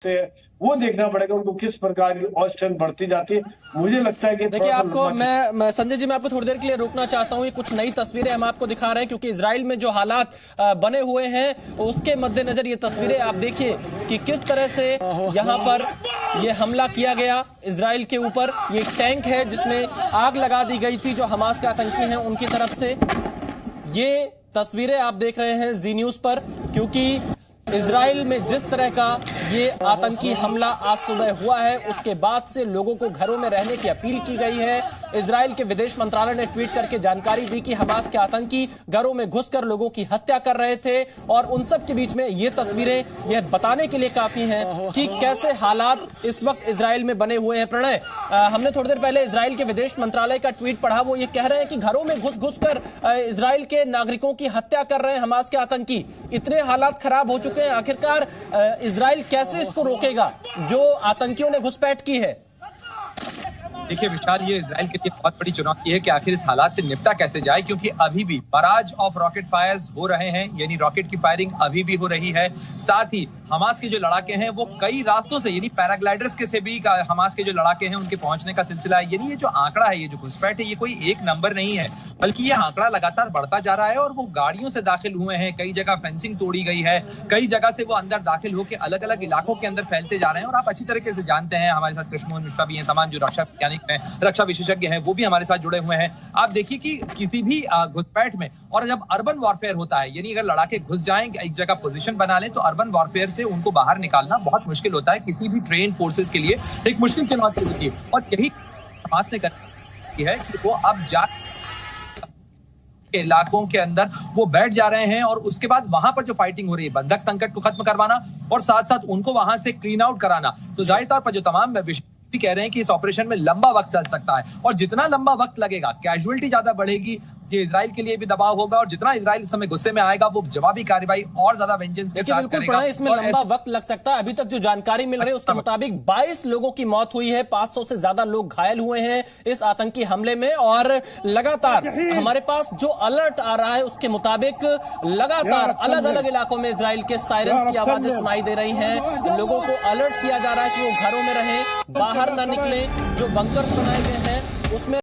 से वो देखना पड़ेगा उनको किस प्रकार की और स्ट्रेंथ बढ़ती जाती है। मुझे लगता है कि देखिए, आपको मैं संजय जी, मैं आपको थोड़ी देर के लिए रोकना चाहता हूं। ये कुछ नई तस्वीरें हम आपको दिखा रहे हैं क्योंकि इजराइल में जो हालात बने हुए हैं उसके मद्देनजर ये तस्वीरें आप देखिए कि किस तरह से यहां पर ये हमला किया गया इजराइल के ऊपर। ये टैंक है जिसमें आग लगा दी गई थी जो हमास के आतंकी हैं उनकी तरफ से। ये तस्वीरें आप देख रहे हैं जी न्यूज पर, क्योंकि इजराइल में जिस तरह का ये आतंकी हमला आज सुबह हुआ है उसके बाद से लोगों को घरों में रहने की अपील की गई है। इजराइल के विदेश मंत्रालय ने ट्वीट करके जानकारी दी कि हमास के आतंकी घरों में घुसकर लोगों की हत्या कर रहे थे, और उन सब के बीच में ये तस्वीरें यह बताने के लिए काफी हैं कि कैसे हालात इस वक्त इजराइल में बने हुए हैं। प्रणय, हमने थोड़ी देर पहले इजराइल के विदेश मंत्रालय का ट्वीट पढ़ा। वो ये कह रहे हैं कि घरों में घुस कर इजराइल के नागरिकों की हत्या कर रहे हैं हमास के आतंकी। इतने हालात खराब हो चुके हैं, आखिरकार इजराइल कैसे इसको रोकेगा जो आतंकियों ने घुसपैठ की है? देखिए विशाल, ये इजराइल के लिए बहुत बड़ी चुनौती है कि आखिर इस हालात से निपटा कैसे जाए, क्योंकि अभी भी बराज ऑफ रॉकेट फायर्स हो रहे हैं, यानी रॉकेट की फायरिंग अभी भी हो रही है। साथ ही हमास के जो लड़ाके हैं वो कई रास्तों से, यानी पैराग्लाइडर्स के से भी हमास के जो लड़ाके हैं उनके पहुंचने का सिलसिला है। यानी ये जो आंकड़ा है, ये जो घुसपैठ है, ये कोई एक नंबर नहीं है, बल्कि ये आंकड़ा लगातार बढ़ता जा रहा है। और वो गाड़ियों से दाखिल हुए हैं, कई जगह फेंसिंग तोड़ी गई है, कई जगह से वो अंदर दाखिल होकर अलग अलग इलाकों के अंदर फैलते जा रहे हैं। और आप अच्छी तरीके से जानते हैं, हमारे साथ कश्मीर मिश्रा भी हैं, तमाम जो रक्षा वैज्ञानिक हैं, रक्षा विशेषज्ञ हैं, वो भी हमारे साथ जुड़े हुए हैं। आप देखिए कि किसी भी घुसपैठ में, और जब अर्बन वॉरफेयर होता है, यानी अगर लड़ाके घुस जाएं, एक जगह पोजीशन बना लें, तो अर्बन वॉरफेयर से उनको बाहर निकालना बहुत मुश्किल होता है। किसी भी ट्रेन फोर्सेस के लिए एक मुश्किल चुनौती होती है, और यही हमास ने की है कि वो अब जा के इलाकों के अंदर वो बैठ जा रहे हैं, और उसके बाद वहां पर जो फाइटिंग हो रही है, बंधक संकट को खत्म करवाना और साथ साथ उनको वहां से क्लीन आउट कराना। तो जाहिर तौर पर जो तमाम भी कह रहे हैं कि इस ऑपरेशन में लंबा वक्त चल सकता है, और जितना लंबा वक्त लगेगा कैजुअलिटी ज्यादा बढ़ेगी, ये इजराइल के लिए भी दबाव होगा, और जितना इजराइल इस समय गुस्से में आएगा वो जवाबी कार्रवाई और ज्यादा वेंजेंस के साथ करेगा। इसमें लंबा वक्त लग सकता है। अभी तक जो जानकारी मिल रही है उसके मुताबिक 22 लोगों की मौत हुई है, 500 से ज्यादा लोग घायल हुए हैं इस आतंकी हमले में, और लगातार हमारे पास जो अलर्ट आ रहा है उसके मुताबिक लगातार अलग अलग इलाकों में इजराइल के सायरन्स की आवाजें सुनाई दे रही हैं। लोगों को अलर्ट किया जा रहा है कि वो घरों में रहें, बाहर ना निकलें। जो बंकर बनाए गए हैं उसमें